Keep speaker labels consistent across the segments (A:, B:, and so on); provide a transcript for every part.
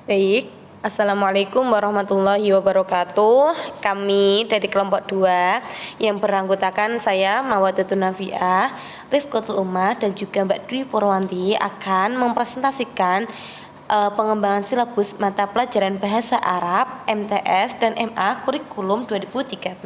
A: Baik, Assalamualaikum warahmatullahi wabarakatuh. Kami dari kelompok 2 yang beranggotakan saya Mawaddatun Nafiah, Rifqatul Ummah dan juga Mbak Dwi Purwanti akan mempresentasikan pengembangan silabus mata pelajaran Bahasa Arab MTS dan MA Kurikulum 2013.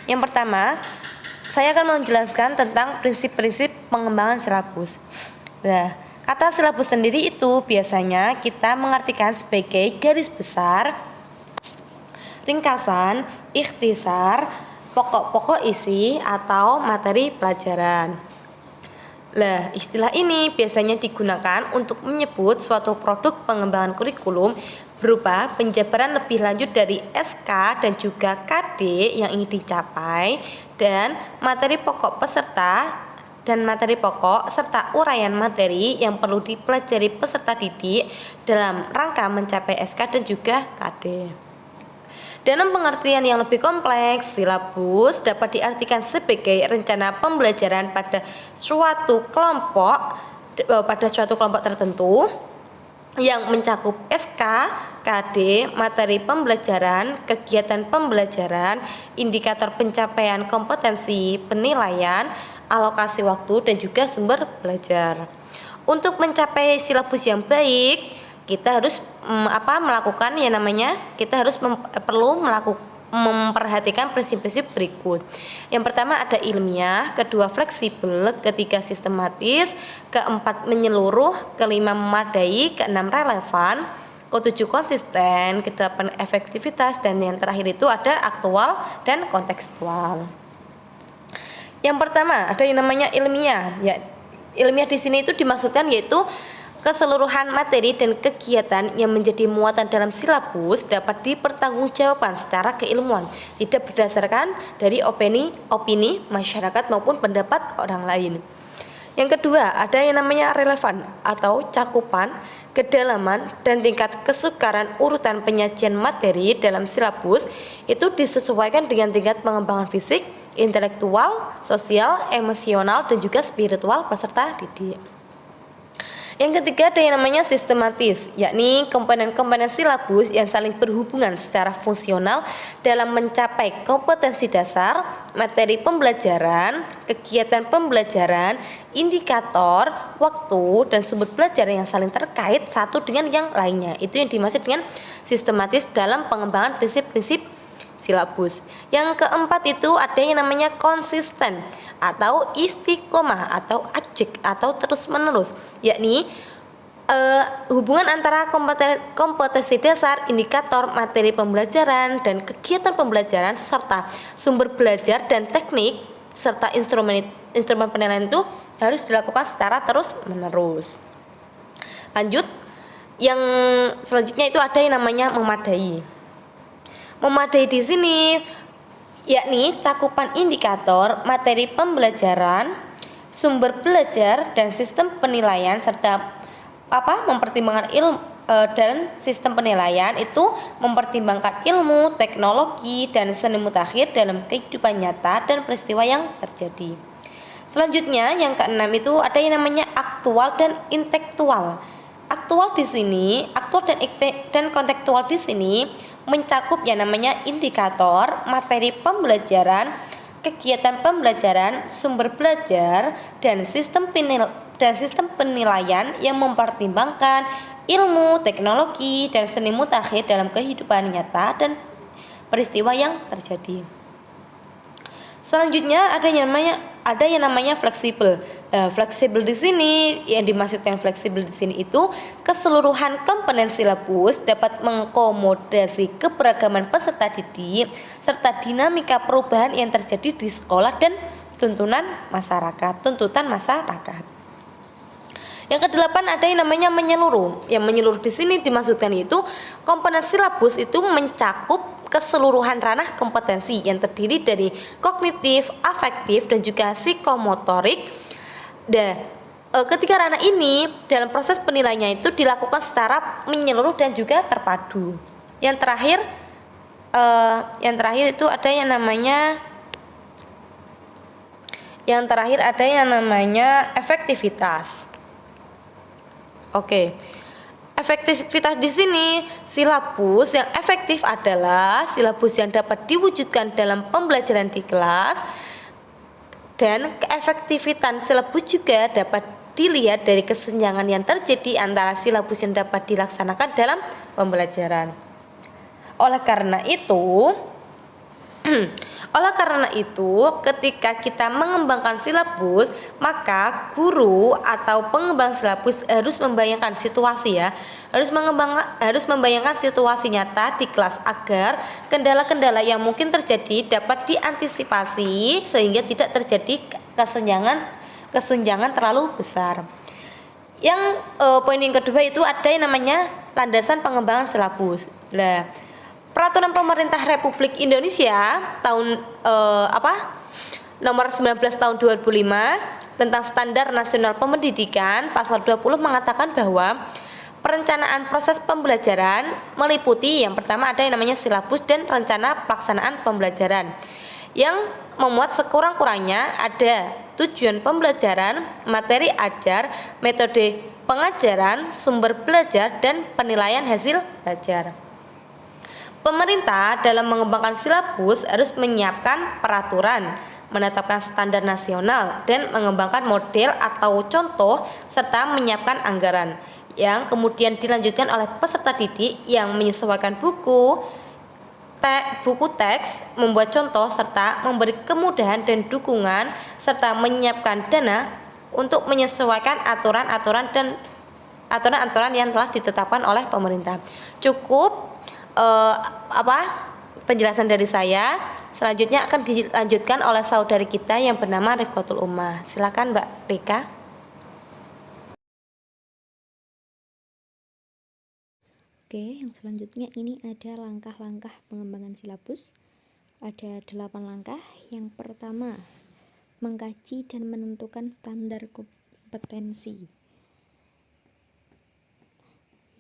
A: Yang pertama, saya akan menjelaskan tentang prinsip-prinsip pengembangan silabus. Nah, kata silabus sendiri itu biasanya kita mengartikan sebagai garis besar, ringkasan, ikhtisar, pokok-pokok isi atau materi pelajaran. Lah, istilah ini biasanya digunakan untuk menyebut suatu produk pengembangan kurikulum berupa penjabaran lebih lanjut dari SK dan juga KD yang ingin dicapai dan materi pokok peserta dan materi pokok serta uraian materi yang perlu dipelajari peserta didik dalam rangka mencapai SK dan juga KD. Dalam pengertian yang lebih kompleks, silabus dapat diartikan sebagai rencana pembelajaran pada suatu kelompok tertentu yang mencakup SK, KD, materi pembelajaran, kegiatan pembelajaran, indikator pencapaian kompetensi, penilaian, alokasi waktu dan juga sumber belajar. Untuk mencapai silabus yang baik, kita harus perlu memperhatikan prinsip-prinsip berikut. Yang pertama ada ilmiah, kedua fleksibel, ketiga sistematis, keempat menyeluruh, kelima memadai, keenam relevan, ketujuh konsisten, kedelapan efektivitas, dan yang terakhir itu ada aktual dan kontekstual. Yang pertama ada yang namanya ilmiah. Ya, ilmiah di sini itu dimaksudkan yaitu keseluruhan materi dan kegiatan yang menjadi muatan dalam silabus dapat dipertanggungjawabkan secara keilmuan, tidak berdasarkan dari opini masyarakat maupun pendapat orang lain. Yang kedua, ada yang namanya relevan atau cakupan, kedalaman, dan tingkat kesukaran urutan penyajian materi dalam silabus itu disesuaikan dengan tingkat pengembangan fisik, intelektual, sosial, emosional, dan juga spiritual peserta didik. Yang ketiga ada yang namanya sistematis, yakni komponen-komponen silabus yang saling berhubungan secara fungsional dalam mencapai kompetensi dasar, materi pembelajaran, kegiatan pembelajaran, indikator, waktu, dan sumber belajar yang saling terkait satu dengan yang lainnya. Itu yang dimaksud dengan sistematis dalam pengembangan prinsip-prinsip silabus. Yang keempat itu ada yang namanya konsisten atau istiqomah atau ajek atau terus menerus, yakni hubungan antara kompetensi dasar, indikator, materi pembelajaran dan kegiatan pembelajaran serta sumber belajar dan teknik serta instrumen penilaian itu harus dilakukan secara terus menerus. Lanjut, yang selanjutnya itu ada yang namanya memadai. Memadai di sini yakni cakupan indikator, materi pembelajaran, sumber belajar dan sistem penilaian serta mempertimbangkan ilmu dan sistem penilaian itu mempertimbangkan ilmu, teknologi dan seni mutakhir dalam kehidupan nyata dan peristiwa yang terjadi. Selanjutnya yang keenam itu ada yang namanya aktual dan intelektual. Aktual dan kontekstual di sini mencakup yang namanya indikator, materi pembelajaran, kegiatan pembelajaran, sumber belajar, dan sistem penilaian yang mempertimbangkan ilmu, teknologi, dan seni mutakhir dalam kehidupan nyata dan peristiwa yang terjadi. Selanjutnya ada yang namanya fleksibel. Fleksibel di sini yang dimaksudkan fleksibel di sini itu keseluruhan komponen silabus dapat mengakomodasi keberagaman peserta didik serta dinamika perubahan yang terjadi di sekolah dan tuntutan masyarakat. Yang kedelapan ada yang namanya menyeluruh. Yang menyeluruh di sini dimaksudkan itu komponen silabus itu mencakup keseluruhan ranah kompetensi yang terdiri dari kognitif, afektif, dan juga psikomotorik. Dan ketiga ranah ini dalam proses penilaiannya itu dilakukan secara menyeluruh dan juga terpadu. Yang terakhir itu ada yang namanya efektivitas. Oke. efektivitas di sini, silabus yang efektif adalah silabus yang dapat diwujudkan dalam pembelajaran di kelas, dan keefektifan silabus juga dapat dilihat dari kesenjangan yang terjadi antara silabus yang dapat dilaksanakan dalam pembelajaran. Oleh karena itu, ketika kita mengembangkan silabus, maka guru atau pengembang silabus harus membayangkan situasi harus membayangkan situasi nyata di kelas agar kendala-kendala yang mungkin terjadi dapat diantisipasi sehingga tidak terjadi kesenjangan terlalu besar. Yang poin yang kedua itu ada yang namanya landasan pengembangan silabus. Peraturan Pemerintah Republik Indonesia tahun nomor 19 tahun 2005 tentang Standar Nasional Pendidikan pasal 20 mengatakan bahwa perencanaan proses pembelajaran meliputi yang pertama ada yang namanya silabus dan rencana pelaksanaan pembelajaran yang memuat sekurang-kurangnya ada tujuan pembelajaran, materi ajar, metode pengajaran, sumber belajar, dan penilaian hasil belajar. Pemerintah dalam mengembangkan silabus harus menyiapkan peraturan, menetapkan standar nasional, dan mengembangkan model atau contoh serta menyiapkan anggaran yang kemudian dilanjutkan oleh peserta didik yang menyesuaikan buku teks, membuat contoh serta memberi kemudahan dan dukungan serta menyiapkan dana untuk menyesuaikan aturan-aturan yang telah ditetapkan oleh pemerintah. Cukup penjelasan dari saya. Selanjutnya akan dilanjutkan oleh saudari kita yang bernama Rifqatul Ummah. Silakan Mbak Rika.
B: Oke, yang selanjutnya ini ada langkah-langkah pengembangan silabus. Ada 8 langkah. Yang pertama, mengkaji dan menentukan standar kompetensi.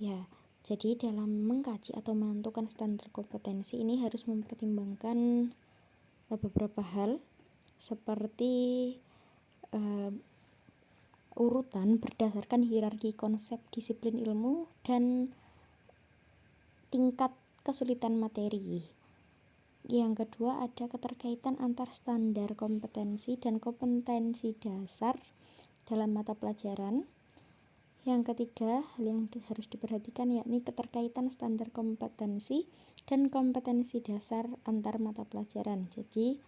B: Ya, jadi dalam mengkaji atau menentukan standar kompetensi ini harus mempertimbangkan beberapa hal seperti urutan berdasarkan hierarki konsep disiplin ilmu dan tingkat kesulitan materi. Yang kedua ada keterkaitan antar standar kompetensi dan kompetensi dasar dalam mata pelajaran. Yang ketiga, hal yang harus diperhatikan yakni keterkaitan standar kompetensi dan kompetensi dasar antar mata pelajaran. Jadi,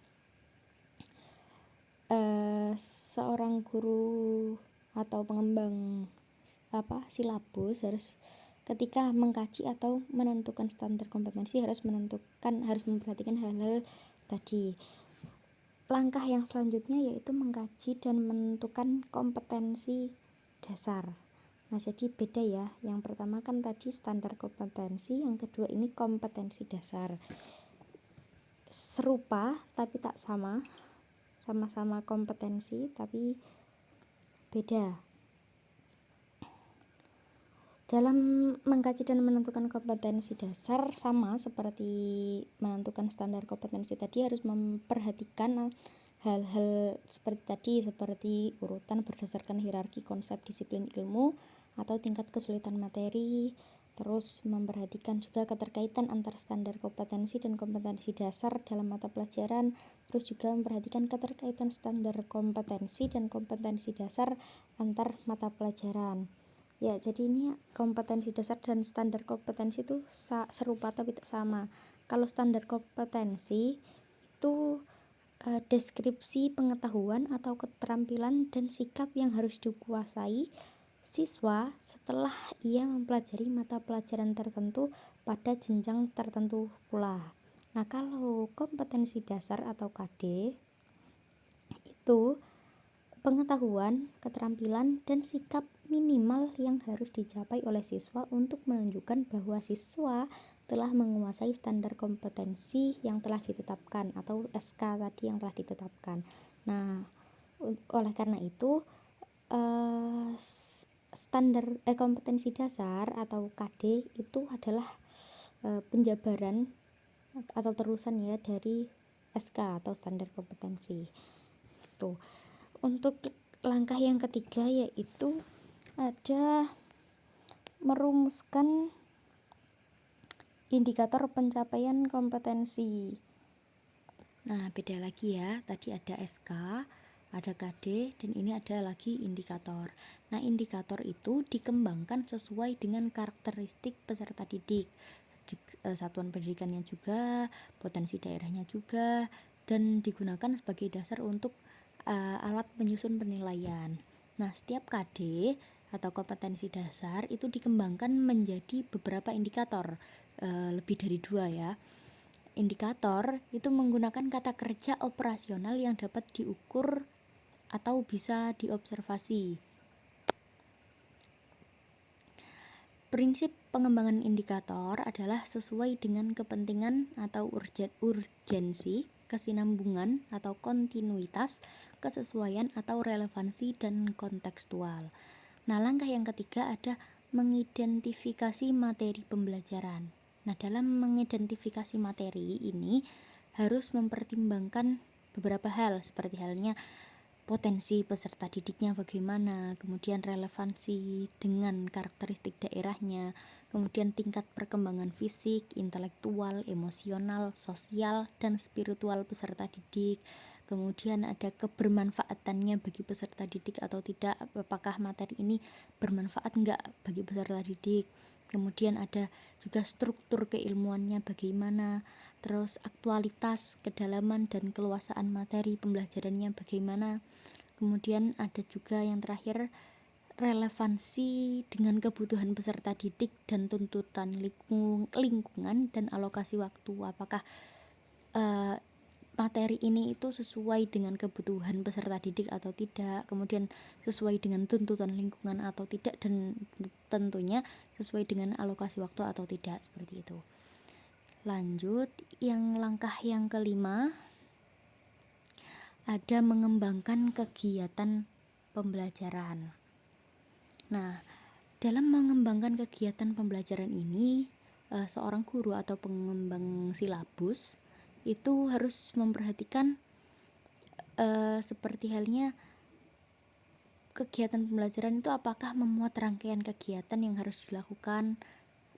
B: seorang guru atau pengembang silabus harus ketika mengkaji atau menentukan standar kompetensi harus memperhatikan hal-hal tadi. Langkah yang selanjutnya yaitu mengkaji dan menentukan kompetensi dasar. Nah, jadi beda ya. Yang pertama kan tadi standar kompetensi, yang kedua ini kompetensi dasar. Serupa tapi tak sama. Sama-sama kompetensi tapi beda. Dalam mengkaji dan menentukan kompetensi dasar sama seperti menentukan standar kompetensi tadi, harus memperhatikan hal-hal seperti tadi, seperti urutan berdasarkan hierarki konsep disiplin ilmu atau tingkat kesulitan materi, terus memperhatikan juga keterkaitan antara standar kompetensi dan kompetensi dasar dalam mata pelajaran, terus juga memperhatikan keterkaitan standar kompetensi dan kompetensi dasar antar mata pelajaran. Ya, jadi ini kompetensi dasar dan standar kompetensi itu serupa tapi tak sama. Kalau standar kompetensi itu deskripsi pengetahuan atau keterampilan dan sikap yang harus dikuasai siswa setelah ia mempelajari mata pelajaran tertentu pada jenjang tertentu pula. Nah, kalau kompetensi dasar atau KD itu pengetahuan, keterampilan, dan sikap minimal yang harus dicapai oleh siswa untuk menunjukkan bahwa siswa telah menguasai standar kompetensi yang telah ditetapkan atau SK tadi yang telah ditetapkan. Nah, oleh karena itu standar kompetensi dasar atau KD itu adalah penjabaran atau terusan ya dari SK atau standar kompetensi. Itu. Untuk langkah yang ketiga yaitu ada merumuskan indikator pencapaian kompetensi. Nah, beda lagi ya. Tadi ada SK, ada KD, dan ini ada lagi indikator. Nah, indikator itu dikembangkan sesuai dengan karakteristik peserta didik, satuan pendidikannya juga, potensi daerahnya juga, dan digunakan sebagai dasar untuk alat penyusun penilaian. Nah, setiap KD atau kompetensi dasar itu dikembangkan menjadi beberapa indikator, lebih dari 2 ya. Indikator itu menggunakan kata kerja operasional yang dapat diukur atau bisa diobservasi. Prinsip pengembangan indikator adalah sesuai dengan kepentingan atau urgensi, kesinambungan atau kontinuitas, kesesuaian atau relevansi, dan kontekstual. Nah, langkah yang ketiga ada mengidentifikasi materi pembelajaran. Nah, dalam mengidentifikasi materi ini harus mempertimbangkan beberapa hal, seperti halnya potensi peserta didiknya bagaimana, kemudian relevansi dengan karakteristik daerahnya, kemudian tingkat perkembangan fisik, intelektual, emosional, sosial, dan spiritual peserta didik, kemudian ada kebermanfaatannya bagi peserta didik atau tidak, apakah materi ini bermanfaat enggak bagi peserta didik, kemudian ada juga struktur keilmuannya bagaimana, terus aktualitas, kedalaman, dan keluasaan materi pembelajarannya bagaimana. Kemudian ada juga yang terakhir, relevansi dengan kebutuhan peserta didik dan tuntutan lingkungan dan alokasi waktu. Apakah materi ini itu sesuai dengan kebutuhan peserta didik atau tidak, kemudian sesuai dengan tuntutan lingkungan atau tidak, dan tentunya sesuai dengan alokasi waktu atau tidak, seperti itu. Lanjut, yang langkah yang kelima ada mengembangkan kegiatan pembelajaran. Nah, dalam mengembangkan kegiatan pembelajaran ini, seorang guru atau pengembang silabus itu harus memperhatikan seperti halnya kegiatan pembelajaran itu apakah memuat rangkaian kegiatan yang harus dilakukan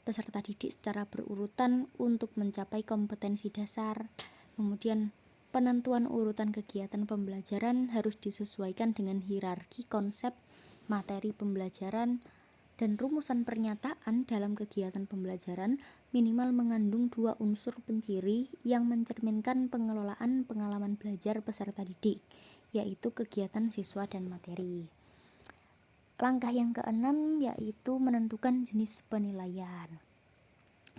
B: peserta didik secara berurutan untuk mencapai kompetensi dasar. Kemudian penentuan urutan kegiatan pembelajaran harus disesuaikan dengan hierarki konsep materi pembelajaran, dan rumusan pernyataan dalam kegiatan pembelajaran minimal mengandung 2 unsur penciri yang mencerminkan pengelolaan pengalaman belajar peserta didik, yaitu kegiatan siswa dan materi. Langkah yang keenam yaitu menentukan jenis penilaian.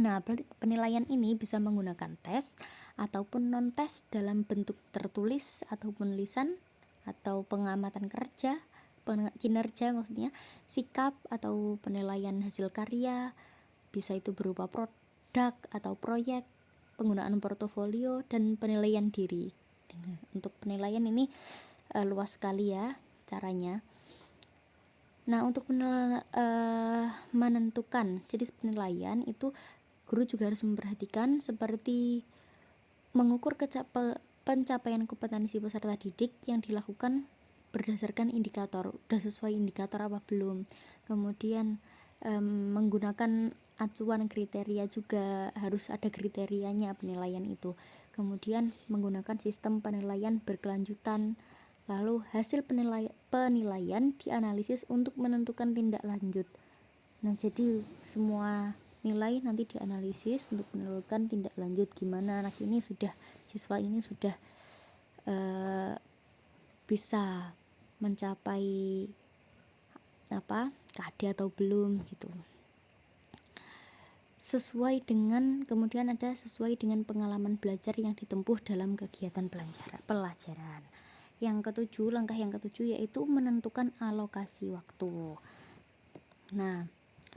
B: Nah, penilaian ini bisa menggunakan tes ataupun non-tes dalam bentuk tertulis ataupun lisan, atau pengamatan kerja, kinerja maksudnya, sikap atau penilaian hasil karya, bisa itu berupa produk atau proyek, penggunaan portofolio, dan penilaian diri. Untuk penilaian ini luas sekali ya caranya. Nah, untuk menentukan jenis penilaian itu guru juga harus memperhatikan seperti mengukur pencapaian kompetensi peserta didik yang dilakukan berdasarkan indikator, udah sesuai indikator apa belum. Kemudian menggunakan acuan kriteria juga, harus ada kriterianya penilaian itu. Kemudian menggunakan sistem penilaian berkelanjutan. Lalu hasil penilaian dianalisis untuk menentukan tindak lanjut. Nah, jadi semua nilai nanti dianalisis untuk menentukan tindak lanjut, gimana anak ini sudah, siswa ini sudah bisa mencapai KD atau belum gitu. Kemudian ada sesuai dengan pengalaman belajar yang ditempuh dalam kegiatan pelajaran. Langkah yang ketujuh yaitu menentukan alokasi waktu. Nah,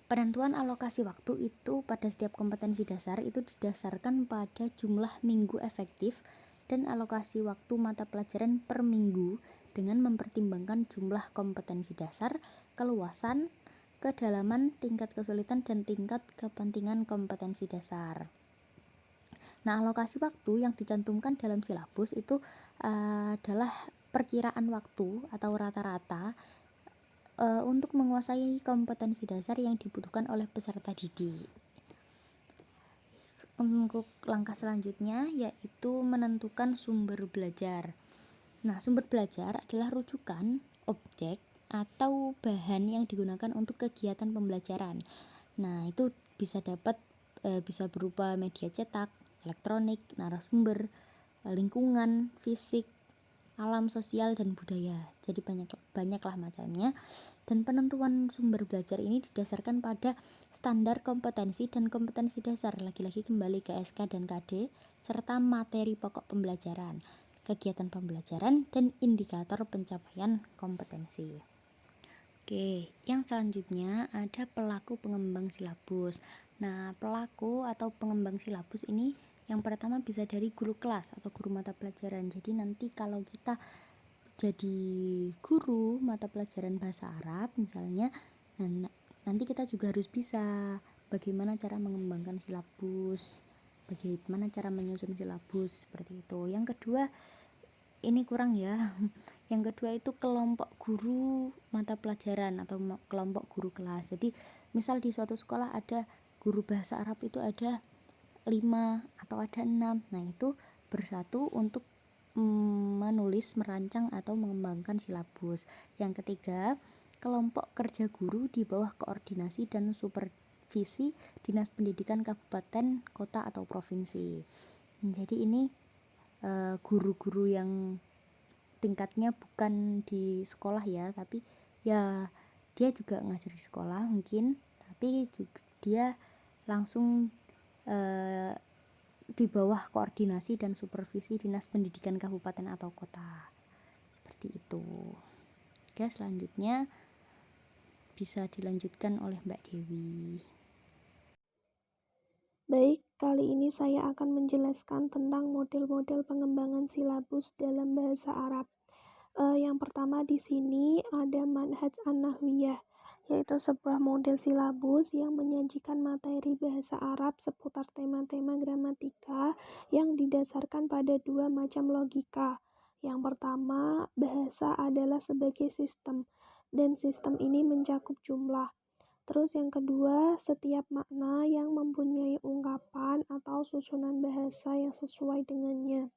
B: penentuan alokasi waktu itu pada setiap kompetensi dasar itu didasarkan pada jumlah minggu efektif dan alokasi waktu mata pelajaran per minggu dengan mempertimbangkan jumlah kompetensi dasar, keluasan, kedalaman, tingkat kesulitan, dan tingkat kepentingan kompetensi dasar. Nah, alokasi waktu yang dicantumkan dalam silabus itu adalah perkiraan waktu atau rata-rata untuk menguasai kompetensi dasar yang dibutuhkan oleh peserta didik. Untuk langkah selanjutnya yaitu menentukan sumber belajar. Nah, sumber belajar adalah rujukan, objek, atau bahan yang digunakan untuk kegiatan pembelajaran. Nah, itu bisa berupa media cetak, elektronik, narasumber, lingkungan, fisik, alam sosial, dan budaya. Jadi banyaklah macamnya. Dan penentuan sumber belajar ini didasarkan pada standar kompetensi dan kompetensi dasar, lagi-lagi kembali ke SK dan KD, serta materi pokok pembelajaran, kegiatan pembelajaran, dan indikator pencapaian kompetensi. Oke, yang selanjutnya ada pelaku pengembang silabus. Nah, pelaku atau pengembang silabus ini yang pertama bisa dari guru kelas atau guru mata pelajaran. Jadi nanti kalau kita jadi guru mata pelajaran bahasa Arab misalnya, nanti kita juga harus bisa bagaimana cara mengembangkan silabus, bagaimana cara menyusun silabus, seperti itu. Yang kedua, ini kurang ya. Yang kedua itu kelompok guru mata pelajaran atau kelompok guru kelas. Jadi misal di suatu sekolah ada guru bahasa Arab itu ada 5 atau ada 6. Nah, itu bersatu untuk menulis, merancang, atau mengembangkan silabus. Yang ketiga, kelompok kerja guru di bawah koordinasi dan supervisi Dinas Pendidikan Kabupaten, Kota, atau Provinsi. Jadi ini guru-guru yang tingkatnya bukan di sekolah ya, tapi ya dia juga ngajar di sekolah mungkin, tapi juga dia langsung di bawah koordinasi dan supervisi Dinas Pendidikan Kabupaten atau Kota, seperti itu. Oke, selanjutnya bisa dilanjutkan oleh Mbak Dewi.
C: Baik, kali ini saya akan menjelaskan tentang model-model pengembangan silabus dalam bahasa Arab. Yang pertama di sini ada manhaj an-nahwiyah, yaitu sebuah model silabus yang menyajikan materi bahasa Arab seputar tema-tema gramatika yang didasarkan pada 2 macam logika. Yang pertama, bahasa adalah sebagai sistem, dan sistem ini mencakup jumlah. Terus yang kedua, setiap makna yang mempunyai ungkapan atau susunan bahasa yang sesuai dengannya.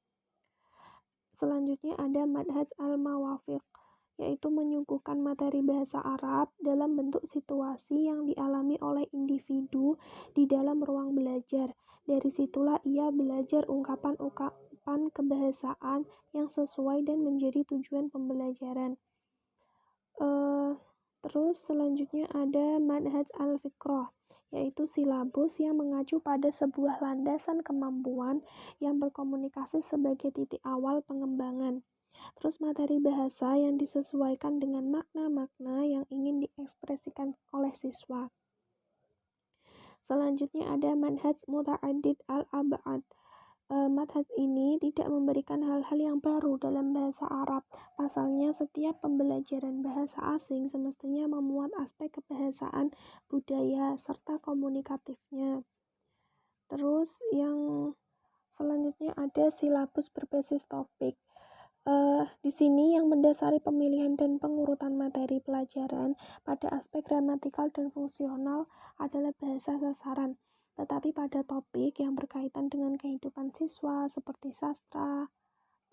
C: Selanjutnya ada manhaj al-mawafiq, yaitu menyuguhkan materi bahasa Arab dalam bentuk situasi yang dialami oleh individu di dalam ruang belajar. Dari situlah ia belajar ungkapan-ungkapan kebahasaan yang sesuai dan menjadi tujuan pembelajaran. Terus selanjutnya ada manhaj al-fikrah, yaitu silabus yang mengacu pada sebuah landasan kemampuan yang berkomunikasi sebagai titik awal pengembangan. Terus materi bahasa yang disesuaikan dengan makna-makna yang ingin diekspresikan oleh siswa. Selanjutnya ada manhaj muta'addid al-ab'ad. Manhaj ini tidak memberikan hal-hal yang baru dalam bahasa Arab. Pasalnya, setiap pembelajaran bahasa asing semestinya memuat aspek kebahasaan, budaya, serta komunikatifnya. Terus yang selanjutnya ada silabus berbasis topik. Di sini yang mendasari pemilihan dan pengurutan materi pelajaran pada aspek gramatikal dan fungsional adalah bahasa sasaran. Tetapi pada topik yang berkaitan dengan kehidupan siswa seperti sastra,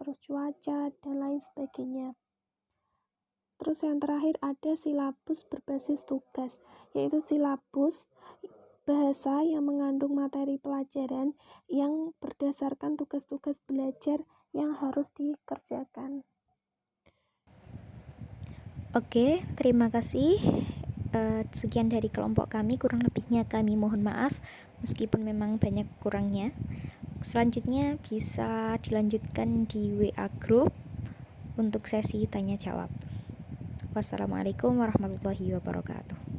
C: terus cuaca, dan lain sebagainya. Terus yang terakhir ada silabus berbasis tugas, yaitu silabus bahasa yang mengandung materi pelajaran yang berdasarkan tugas-tugas belajar yang harus dikerjakan.
B: Oke, terima kasih. Sekian dari kelompok kami, kurang lebihnya kami mohon maaf meskipun memang banyak kurangnya. Selanjutnya bisa dilanjutkan di WA group untuk sesi tanya jawab. Wassalamualaikum warahmatullahi wabarakatuh.